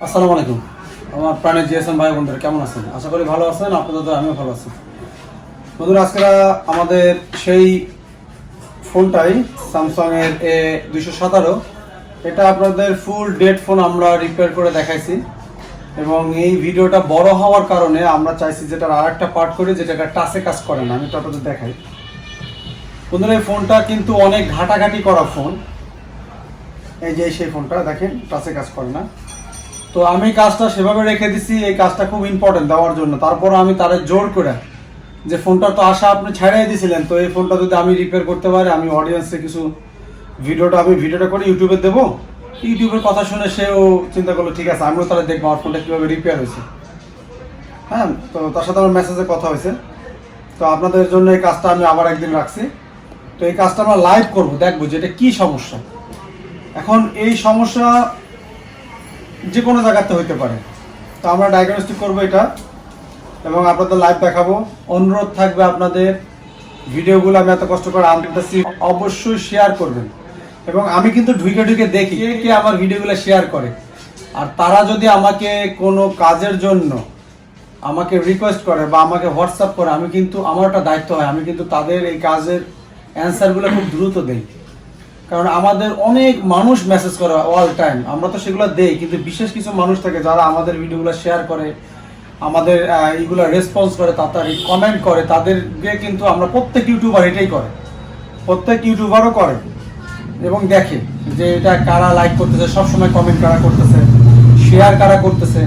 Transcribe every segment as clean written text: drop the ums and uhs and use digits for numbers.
আসসালামু আলাইকুম আমার প্রাণের জিএসএম ভাই বন্ধুরা কেমন আছেন? আশা করি ভালো আছেন। আপনাদের আমিও ভালো আছি বন্ধুরা। আজকে আমাদের সেই ফোনটাই স্যামসাং এর A217, এটা আপনাদের ফুল ডেড ফোন আমরা রিপেয়ার করে দেখাইছি এবং এই ভিডিওটা বড় হওয়ার কারণে আমরা চাইছি যেটার আরেকটা পার্ট করি, যেটা টাচে কাজ করে না। আমি তো আপনাদের দেখাই বন্ধুরা, এই ফোনটা কিন্তু অনেক ঘাটাঘাটি করা ফোন। এই যে সেই ফোনটা দেখেন টাচে কাজ করে না, তো আমি কাজটা সেভাবে রেখে দিছি। এই কাজটা খুব ইম্পর্টেন্ট দেওয়ার জন্য। তারপর আমি তারে জোর করে যে ফোনটা তো আশা আপনি ছাড়াই দিয়েছিলেন, তো এই ফোনটা যদি আমি রিপেয়ার করতে পারি, আমি অডিয়েন্সে কিছু ভিডিওটা করে ইউটিউবে দেবো। ইউটিউবের কথা শুনে সেও চিন্তা করলো ঠিক আছে, আমিও তাহলে দেখবো আমার ফোনটা কীভাবে রিপেয়ার হয়েছে। হ্যাঁ, তো তার সাথে আমার মেসেজে কথা হয়েছে। তো আপনাদের জন্য এই কাজটা আমি আবার একদিন রাখছি। তো এই কাজটা আমরা লাইভ করবো, দেখবো যে এটা কী সমস্যা। এখন এই সমস্যা যে কোনো জায়গাতে হইতে পারে, তো আমরা ডায়াগনস্টিক করবো এটা এবং আপনাদের লাইভ দেখাবো। অনুরোধ থাকবে আপনাদের ভিডিওগুলো আমি এত কষ্ট করে আনতেছি, অবশ্যই শেয়ার করবেন। এবং আমি কিন্তু ঢুকে দেখি কে আমার ভিডিওগুলো শেয়ার করে, আর তারা যদি আমাকে কোনো কাজের জন্য আমাকে রিকোয়েস্ট করে বা আমাকে হোয়াটসঅ্যাপ করে, আমি কিন্তু আমার একটা দায়িত্ব হয়, আমি কিন্তু তাদের এই কাজের অ্যান্সারগুলো খুব দ্রুত দেই। কারণ আমাদের অনেক মানুষ মেসেজ করে অল টাইম, আমরা তো সেগুলো দেই, কিন্তু বিশেষ কিছু মানুষ থাকে যারা আমাদের ভিডিওগুলো শেয়ার করে, আমাদের এইগুলো রেসপন্স করে, তাড়াতাড়ি কমেন্ট করে। তাদেরকে কিন্তু আমরা প্রত্যেক ইউটিউবার এটাই করে, প্রত্যেক ইউটিউবারও করে এবং দেখে যে এটা কারা লাইক করতেছে, সবসময় কমেন্ট কারা করতেছে, শেয়ার কারা করতেছে।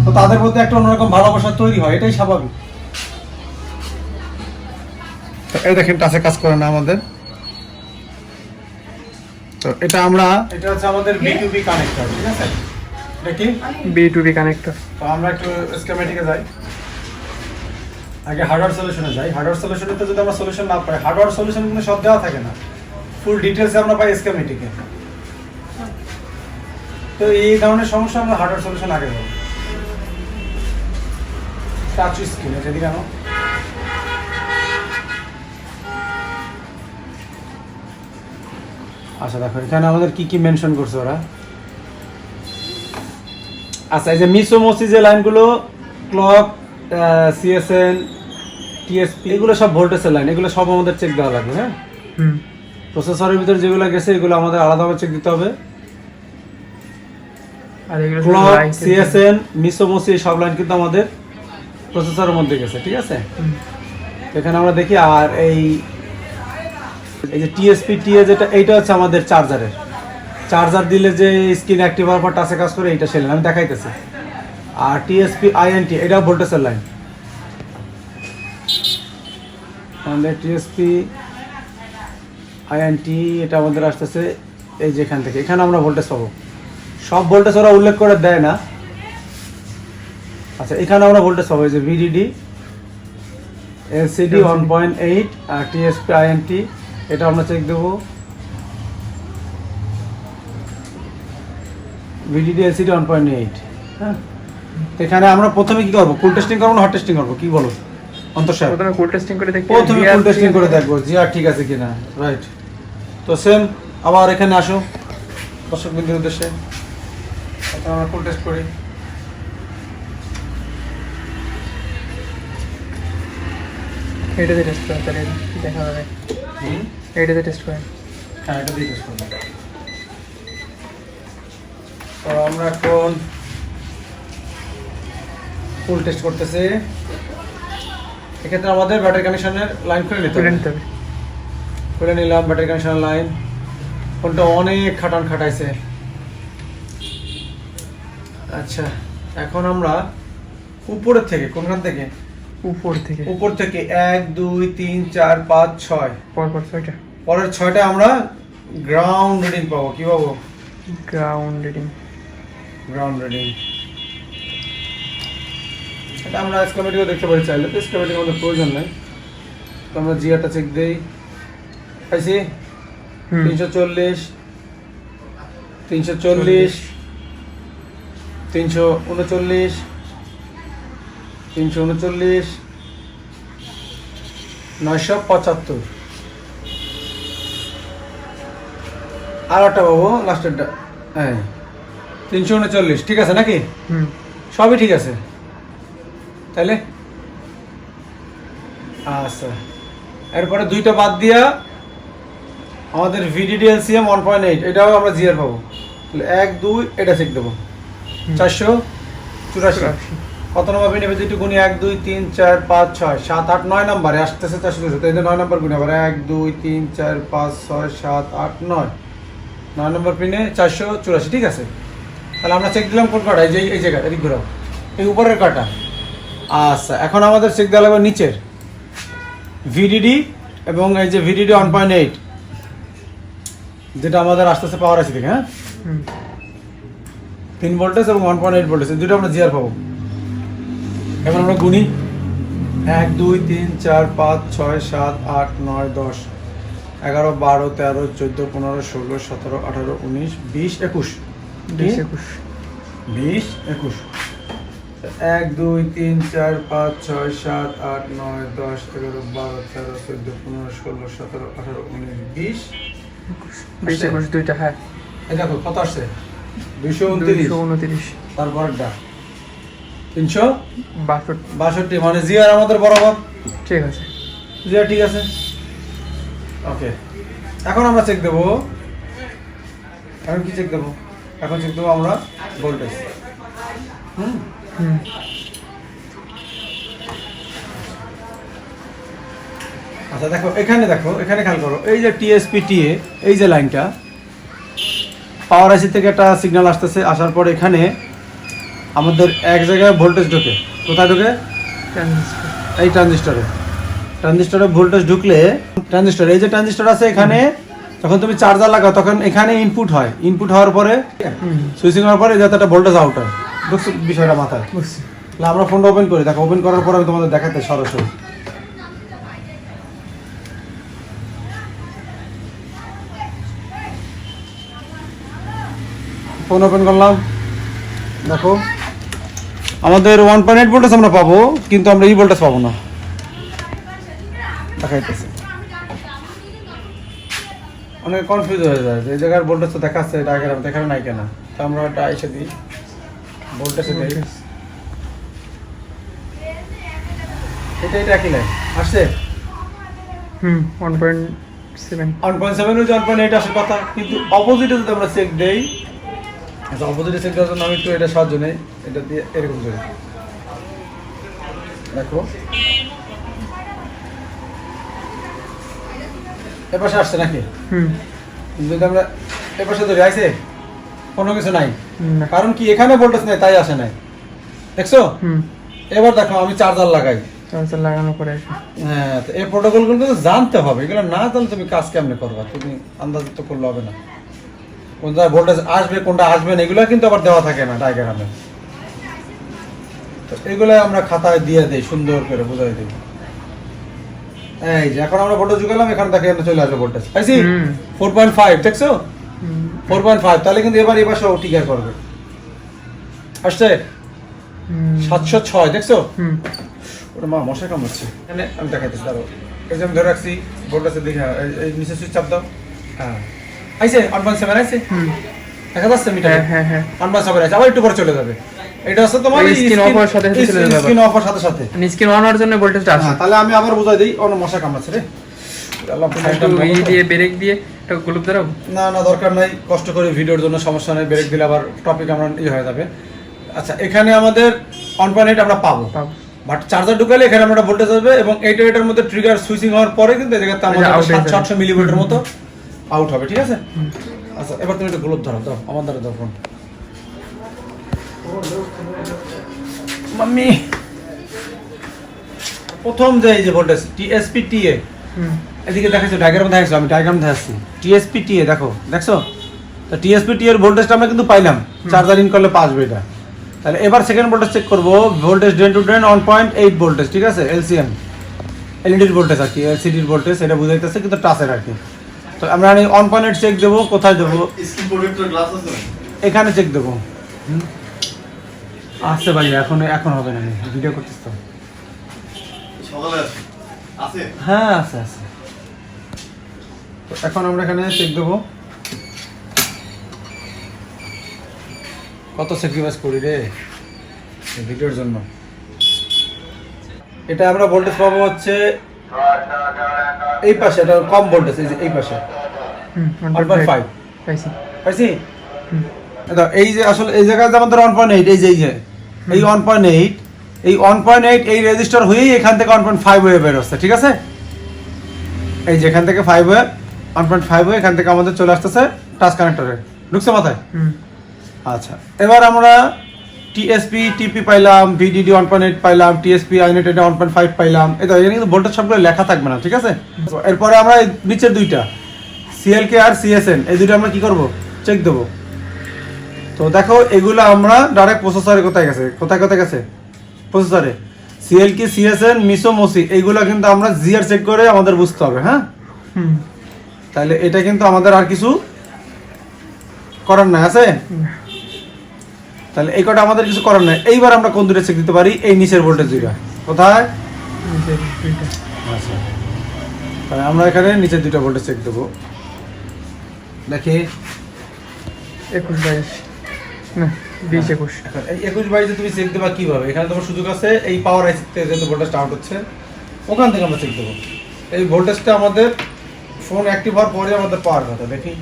তো তাদের মধ্যে একটা অন্যরকম ভালোবাসা তৈরি হয়, এটাই স্বাভাবিক। তো এই দেখেন টাচে কাজ করে না আমাদের। তো এটা হচ্ছে আমাদের B2B কানেক্টর, ঠিক আছে? এটা কি B2B কানেক্টর? তো আমরা একটু স্কিমেটিকে যাই, আগে হার্ডওয়্যার সলিউশনে যাই। হার্ডওয়্যার সলিউশনে তো যদি আমরা সলিউশন না পাই, হার্ডওয়্যার সলিউশন কিন্তু সব দেওয়া থাকে না, ফুল ডিটেলস আমরা পাই স্কিমেটিকে। তো এই ধরনের সমস্যা আমরা হার্ডওয়্যার সলিউশন আগে যাবো। টাচ স্ক্রিন যদি কেন আচ্ছা দেখো এখানে আমাদের কি কি মেনশন করছে ওরা। আচ্ছা, এই যে মিসোমসি যে লাইনগুলো, ক্লক, সিএসএন, টিএসপি, এগুলো সব ভোল্টেজের লাইন, এগুলো সব আমাদের চেক দেওয়া লাগবে। হ্যাঁ, প্রসেসরের ভিতরে যেগুলো গেছে এগুলো আমাদের আলাদাভাবে চেক দিতে হবে। আর এগুলো ক্লক, সিএসএন, মিসোমসি সব লাইন কিন্তু আমাদের প্রসেসরের মধ্যে গেছে, ঠিক আছে? এখানে আমরা দেখি। আর এই যে টিএসপি টিএ যেটা, এইটা হচ্ছে আমাদের চার্জার দিলে যে স্ক্রিন অ্যাক্টিভ হওয়ার পর টাচে কাজ করে, এইটা সেই লাইন আমি দেখাইতেছি। আর টিএসপি আইএনটি এটা ভোল্টেজের লাইন। আমাদের টিএসপি আইএনটি এটা আমাদের আসতেছে এই যে এখান থেকে, এখানে আমরা ভোল্টেজ পাবো। সব ভোল্টেজ ওরা উল্লেখ করে দেয় না। আচ্ছা, এখানে আমরা ভোল্টেজ পাবো এই যে ভিডিডি, এলসিডি 1.8 আর টিএসপি আইএনটি এটা আমরা চেক দেবো। VDD LCD 1.8। হ্যাঁ, এখানে আমরা প্রথমে কি করবো? কুল টেস্টিং করবো না হট টেস্টিং করবো? কি বলো অন্তর সাহেব? প্রথমে কুল টেস্টিং করে দেখি। প্রথমে কুল টেস্টিং করে দেখবো জি আর ঠিক আছে কিনা। রাইট, তো সেম আবার এখানে আসো দর্শক বিন্দুর উদ্দেশ্যে, আমরা কুল টেস্ট করি। এটাতে টেস্ট করেন, তাহলে দেখা যাবে। এটাতে টেস্ট করেন। হ্যাঁ, এটা দিয়ে টেস্ট করবো। তো আমরা এখন ফুল টেস্ট করতেছি। এক্ষেত্রে আমাদের ব্যাটারি কানেকশনের লাইন খুলে নিতে হবে। খুলে নিলাম ব্যাটারি কানেকশনের লাইন। ফোনটা অনেক খাটাইছে। আচ্ছা, এখন আমরা উপরের থেকে, কোনখান থেকে? উপর থেকে 1 2 3 4 5 6 পরপর 6টা। পরের 6টা আমরা গ্রাউন্ড রিডিং পাবো। কি পাবো? Ground reading. এটা আমরা স্কিমেটিকও দেখতে পারি, চাইলে তো স্কিমেটিক আমাদের প্রয়োজন নাই। তো আমরা জিআরটা চেক দেই। পাইছি 340 339 339 975। আর একটা পাবো লাস্টেরটা। হ্যাঁ, 339, ঠিক আছে নাকি? হুম সবই ঠিক আছে তাইলে। আচ্ছা, এরপরে দুইটা বাদ দিয়া আমাদের ভিডিডি এলসিএম 1.8, এটাও আমরা জিআর পাবো। তাহলে 1 2 এটা চেক দেবো। 484 কত নম্বর পিনে দুইটা গুণি? 1 2 3 4 5 6 7 8 9 নম্বরে আসতেছে 484। তাই 9 নম্বর গুণি আবার 1 2 3 4 5 6 7 8 9 9 নম্বর পিনে 484, ঠিক আছে। তাহলে আমরা চেক দিলাম কোন কাটা? এই জায়গা এদিক ঘুরাও, এই উপরের কাটা। আচ্ছা, এখন আমাদের চেক দেওয়া লাগবে নিচের ভিডিডি এবং এই যে ভিডিডি 1.8, যেটা আমাদের আসতেছে পাওয়ার আছে থেকে। হ্যাঁ, 3 ভোল্টেজ এবং 1.8 ভোল্টেজ, এই দুটো আমরা জিআর পাবো। এখন আমরা গুনি 1 2 3 4 5 6 7 8 9 10 11 12 13 14 15 16 17 18 19 20 21 20 21 1 2 3 4 5 6 7 8 9 10 11 12 13 14 15 16 17 18 19 20 21 দুইটা। হ্যাঁ, এই দেখো কত আসছে? 229। তারপরটা 362, মানে জিআর আমাদের বরাবর ঠিক আছে। জিআর ঠিক আছে, ওকে। এখন আমরা চেক দেবো, এখন কি চেক দেবো? এখন চেক দেবো আমরা ভোল্টেজ। আচ্ছা দেখো, এখানে দেখো, এখানে খেয়াল করো, এই যে টিএসপি টিএ, এই যে লাইনটা পাওয়ার আইসি থেকে একটা সিগন্যাল আসতেছে, আসার পর এখানে আমাদের এক জায়গায় ভোল্টেজ ঢোকে। কোথায় ঢোকে? এই ট্রানজিস্টরে ভোল্টেজ ঢুকলে ট্রানজিস্টর, এই যে ট্রানজিস্টর আছে এখানে, যখন তুমি চার্জার লাগাও তখন এখানে ইনপুট হয়। ইনপুট হওয়ার পরে সুইচিং হওয়ার পরে যাতে একটা ভোল্টেজ আউট হয়। বুঝছো বিষয়টা মাথায়? তাহলে আমরা ফোনটা ওপেন করি। দেখো, ওপেন করার পর আমি তোমাদের দেখাতে সরাসরি। ফোন ওপেন করলাম, দেখো আমাদের 1.8 ভোল্টেজ আমরা পাবো, কিন্তু আমরা এই ভোল্টেজ পাবো না। দেখাইতেছে, অনেক কনফিউজ হয়ে যায় যে এই জায়গার ভোল্টেজ তো দেখাচ্ছে ডায়াগ্রাম, দেখানো নাই কেন? তো আমরা একটা এসে দিই ভোল্টেজে দিই, এটা একই লাইন আসছে। 1.7 হচ্ছে 1.8 আসার কথা, কিন্তু অপোজিটে যদি আমরা চেক দেই, আচ্ছা অপোজিটে চেক দেওয়ার জন্য আমি একটু এটা সাহায্য নেই, এটা দিয়ে এরকম করে দেখো, এপাশে আসছে নাকি? যদি আমরা এপাশে ধরে আসে কোনো কিছু নাই, কারণ কি এখানে ভোল্টেজ নেই তাই আসে নাই, দেখছো? এবার দেখো আমি চার্জার লাগাই, চার্জার লাগানোর পরে হ্যাঁ, তো এই প্রোটোকলগুলো কিন্তু জানতে হবে। এগুলো না জানলে তুমি কাজ কেমনে করবা? তুমি আন্দাজ তো করলে হবে না। কোনটা ভোল্টেজ আসবে কোনটা আসবে না এগুলো কিন্তু আবার দেওয়া থাকে না ডায়াগ্রামে। তো এগুলো আমরা খাতায় দিয়ে দেই, সুন্দর করে বুঝাই দিই। এই যে এখন আমরা ভোল্টেজ ঢুকালাম, এখানে দেখে চলে আসবে ভোল্টেজ, পাইছি 4.5, দেখছো 4.5। তাহলে কিন্তু এবার এবার সব টিকার করবে, আসছে 706, দেখছো? ওটা মা মশা কামড়াচ্ছে। এখানে আমি দেখাইতেছি, দাঁড়াও, এই যে আমি ধরে রাখছি ভোল্টেজের দিকে, এই নিচে সুইচ চাপ দাও। হ্যাঁ আইছে 1.7 আইছে, দেখা যাচ্ছে মিটার? হ্যাঁ 1.7 আইছে, আবার একটু পরে চলে যাবে। এটা আছে তোমার স্ক্রিন অফ হওয়ার সাথে সাথে চলে যাবে, স্ক্রিন অফ হওয়ার সাথে সাথে স্ক্রিন অন হওয়ার জন্য ভোল্টেজটা আসে। তাহলে আমি আবার বুঝাই দেই, অন্য মশা কামড়াচ্ছে রে। আল্লাহ এই দিয়ে ব্রেক দিয়ে একটা গ্লুপ দাও। না দরকার নাই, কষ্ট করে ভিডিওর জন্য সমস্যা নেই, ব্রেক দিলে আবার টপিক আমরা হয়ে যাবে। আচ্ছা, এখানে আমাদের 1.8 আমরা পাবো, বাট চার্জার ঢুকালে এখানে আমরা ভোল্টেজ আসবে, এবং এটার মধ্যে ট্রিগার সুইচিং হওয়ার পরে কিন্তু এই জায়গাতে আমাদের 700 মিলিভোল্টের মতো আউট হবে, ঠিক আছে? আচ্ছা, এবার তুমি একটা গ্লোব ধরো, দাও আমার দ্বারা দাও ফোন। মাম্মি, প্রথম যে এই যে ভোল্টেজ টিএসপি টিএ, এদিকে দেখাচ্ছি ডায়াগ্রাম দেখাচ্ছি, আমি ডায়াগ্রাম দেখাচ্ছি। টিএসপি টিএ দেখো, দেখছো তো? টিএসপি টি এর ভোল্টেজটা আমরা কিন্তু পাইলাম, চার্জার ইন করলে পাসবে এটা। তাহলে এবার সেকেন্ড ভোল্টেজ চেক করবো, voltage drain two drain 1.8 voltage, ঠিক আছে? এলসিএম, এলইডির ভোল্টেজ আর কি, এলসিডির ভোল্টেজ এটা বুঝাইতেছে, কিন্তু টাচের আর কি। তো আমরা 1.8 চেক দেবো, কোথায় দেবো? এখানে চেক দেবো। আসছে ভাই, এখন হবে না, ভিডিও করতেছ তো? হ্যাঁ আছে। তো এখন আমরা এখানে চেক দেবো, কত স্যাক্রিফাইস করি রে এই ভিডিওর জন্য। এটা আমরা ভোল্টেজ পাবো হচ্ছে এই পাশে, এটা কম ভোল্টেজ, এই যে এই পাশে 1.5 পাইছি পাইছি। এটা এই যে আসলে এই জায়গায় আমাদের 1.8, এই যে এই 1.8, এই 1.8 এই রেজিস্টার হয়েই এখান থেকে 1.5 হয়ে বের হচ্ছে, ঠিক আছে। এই যে এখান থেকে 5 হয়ে 1.5 হয়ে এখান থেকে আমাদের চলে আসতেছে টাচ কানেক্টরে, ঢুকছে মাথায়। আচ্ছা, এবার আমরা টিএসপি টিপি পাইলাম, ভিডিডি 1.8 পাইলাম, টিএসপি আইনেট 1.5 পাইলাম। এটা এখানে কিন্তু ভোল্টেজ সবগুলো লেখা থাকবে না, ঠিক আছে। এরপরে আমরা এই নিচের দুইটা সিএলকে আর সিএসএন, এই দুটো আমরা কি করব, চেক দেবো। তো দেখো এগুলো আমরা ডাইরেক্ট প্রসেসরে কোথায় গেছে প্রসেসরে সিএলকে সিএসএন মিসো মসি, এইগুলো কিন্তু আমরা জিআর চেক করে আমাদের বুঝতে হবে। হ্যাঁ, তাহলে এটা কিন্তু আমাদের আর কিছু করার নাই আছে, তাহলে এই কটা আমাদের কিছু করার নাই। এইবার আমরা কোন দুটো চেক দিতে পারি, এই নিচের ভোল্টেজ দুইটা কোথায়, আচ্ছা তাহলে আমরা এখানে নিচের দুইটা ভোল্টেজ চেক দেবো। দেখি 21-22 না 20-21, এই 21-22 তুমি চেক দেবা কিভাবে, এখানে তোমার সুযোগ আছে এই পাওয়ার আইসিতে যেহেতু ভোল্টেজ আউট হচ্ছে ওখান থেকে আমরা চেক দেবো। এই ভোল্টেজটা আমাদের ফোন অ্যাক্টিভ হওয়ার পরে আমাদের পাওয়ার কথা, দেখি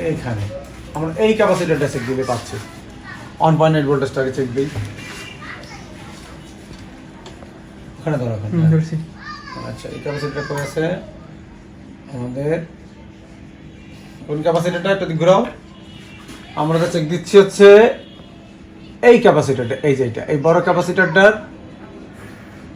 এইখানে আমরা এই ক্যাপাসিটরটা চেক দিতে পাচ্ছি, 1.8 ভোল্টেজটাকে চেক দিই। ওখানে ধরো ধরছি। আচ্ছা, এই ক্যাপাসিটরটা কত আছে আমাদের, কোন ক্যাপাসিটরটা একটু ঘুরাও। আমরা তো চেক দিচ্ছি হচ্ছে এই ক্যাপাসিটরটা, এই যে এটা এই বড় ক্যাপাসিটরটার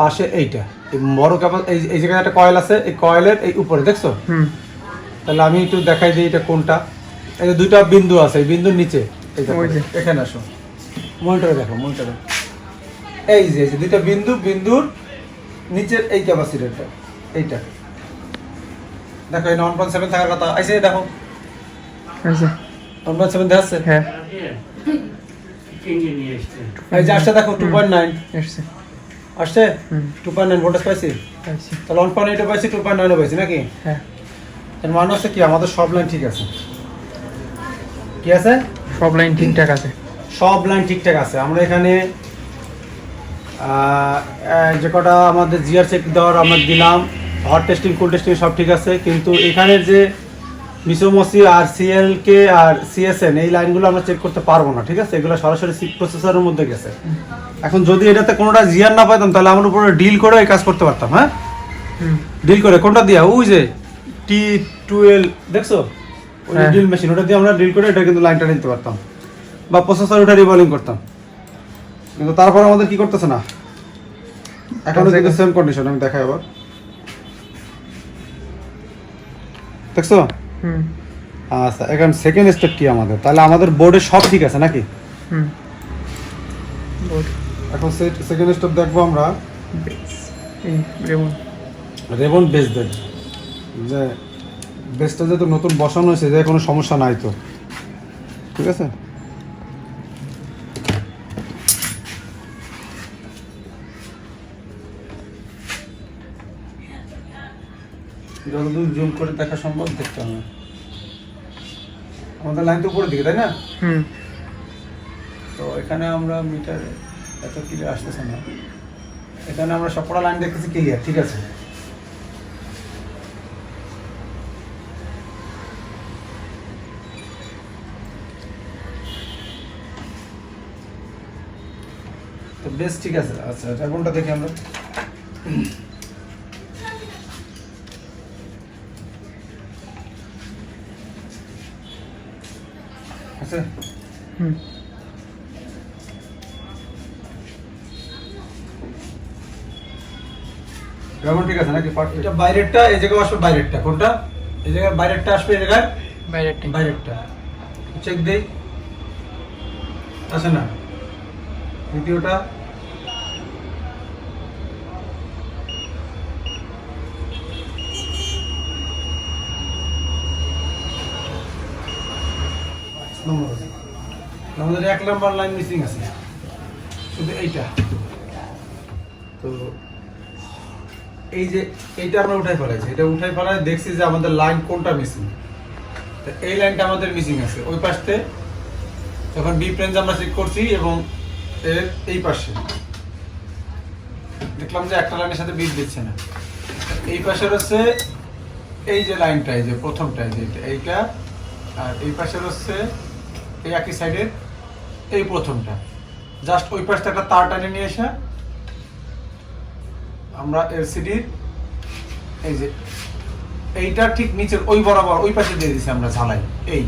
পাশে এইটা, এই বড় এই জায়গায় একটা কয়েল আছে, এই কয়েলের এই উপরে দেখছো। তাহলে আমি একটু দেখাই দিই এটা কোনটা। এই যে দুইটা বিন্দু আছে, এই বিন্দুর নিচে এখানে আসো, মনিটরে দেখো, মনিটরে এই যে দুইটা বিন্দুর নিচের এই ক্যাপাসিটরটা, এইটা দেখো, এই 1.7 থাকার কথা আইছে, দেখো 1.7 দেখাচ্ছে। হ্যাঁ, এই যে আসছে দেখো 2.9 আসছে, আসছে 2.9 ভোল্টেজ পাইছি। তাহলে 1.8 ও পাইছি, 2.9 ও পাইছি নাকি। হ্যাঁ, এর মানে হচ্ছে কি আমাদের সব লাইন ঠিক আছে, কি আছে, সব লাইন ঠিকঠাক আছে, সব লাইন ঠিকঠাক আছে। আমরা এখানে যে কটা আমাদের জিআর চেক দেওয়ার আমরা দিলাম, হট টেস্টিং কুল টেস্টিং সব ঠিক আছে, কিন্তু এখানের যে মিসোমসি আর সিএলকে আর সিএসএন এই লাইনগুলো আমরা চেক করতে পারবো না, ঠিক আছে। এগুলো সরাসরি সি প্রসেসরের মধ্যে গেছে। এখন যদি এটাতে কোনোটা জিআর না পাইতাম তাহলে আমরা উপরে ডিল করে এই কাজ করতে পারতাম। হ্যাঁ, ডিল করে কোনটা দিয়া, ওই যে T12 দেখছো, ওই ডিল মেশিন, ওটা দিয়ে আমরা ডিল করে এটা কিন্তু লাইনটা নিতে পারতাম, বা প্রসেসর ওটা রিভলিং করতাম। কিন্তু তারপর আমাদের কি করতেছে না, এখনো কিন্তু সেম কন্ডিশন। আমি দেখাই আবার, দেখছো। আচ্ছা, এখন সেকেন্ড স্টেপ কি আমাদের, তাহলে আমাদের বোর্ডে সব ঠিক আছে নাকি। এখন সেকেন্ড স্টেপ দেখবো আমরা রেবন বেস দেখ, যে বেসটা যেহেতু নতুন বসানো হয়েছে, যে কোনো সমস্যা নাই তো, ঠিক আছে। যতদূর জুম করে দেখা সম্ভব দেখতে হবে। আমাদের লাইন তো উপরের দিকে, তাই না। তো এখানে আমরা মিটার এত ক্লিয়ার আসতেছে না, এখানে আমরা সবকটা লাইন দেখতেছি ক্লিয়ার, ঠিক আছে। তো বেশ ঠিক আছে। আচ্ছা, এটা কোনটা দেখি আমরা, আচ্ছা কেমন ঠিক আছে নাকি। এটা বাইরেরটা এই জায়গায় আসবে, বাইরেরটা কোনটা, এই জায়গায় বাইরেরটা আসবে, এই জায়গায় বাইরেরটা চেক দেই, আছে না। দ্বিতীয়টা আমাদের 1 নাম্বার লাইন মিসিং আছে, শুধু এইটা। তো এই যে এইটা আমরা উঠাই ফেলাইছি, এটা উঠাই ফেলায় দেখছি যে আমাদের লাইন কোনটা মিসিং, এই লাইনটা আমাদের মিসিং আছে ওই পাশে। তখন বিপ রেঞ্জ আমরা চেক করছি এবং এর এই পাশে দেখলাম যে একটা লাইনের সাথে বিপ দিচ্ছে না। এই পাশের হচ্ছে এই যে লাইনটা, এই যে প্রথমটা, এই যে এইটা, আর এই পাশের হচ্ছে এই একই সাইডের এই প্রথমটা। জাস্ট ওই পাশটা একটা তার টানে নিয়ে এসে আমরা এলসিডির এই যে এইটা ঠিক নিচের ওই বরাবর ওই পাশে দিয়ে দিছি আমরা ঝালাই। এই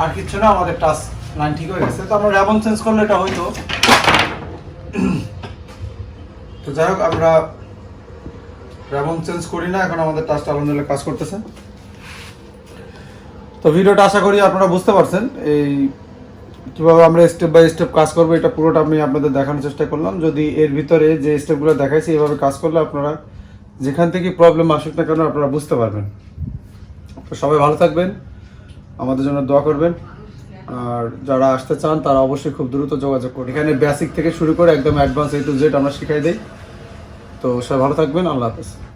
আর কিচ্ছু না, আমাদের টাচ লাইন ঠিক হয়ে গেছে। তো আমরা র্যাবন চেঞ্জ করলে এটা হয়তো। তো যাই হোক, আমরা র্যাবন চেঞ্জ করি না, এখন আমাদের টাচটা আলহামদুলিল্লাহ কাজ করতেছে। তো ভিডিওটা আশা করি আপনারা বুঝতে পারছেন এই কিভাবে আমরা স্টেপ বাই স্টেপ কাজ করবো, এটা পুরোটা আমি আপনাদের দেখানোর চেষ্টা করলাম। যদি এর ভিতরে যে স্টেপগুলো দেখাইছি এভাবে কাজ করলে আপনারা যেখান থেকে প্রবলেম আসুক না কেন আপনারা বুঝতে পারবেন। তো সবাই ভালো থাকবেন, আমাদের জন্য দোয়া করবেন। আর যারা আসতে চান তারা অবশ্যই খুব দ্রুত যোগাযোগ করুন। এখানে বেসিক থেকে শুরু করে একদম অ্যাডভান্স A to Z আমরা শিখাই দিই। তো সবাই ভালো থাকবেন, আল্লাহ হাফেজ।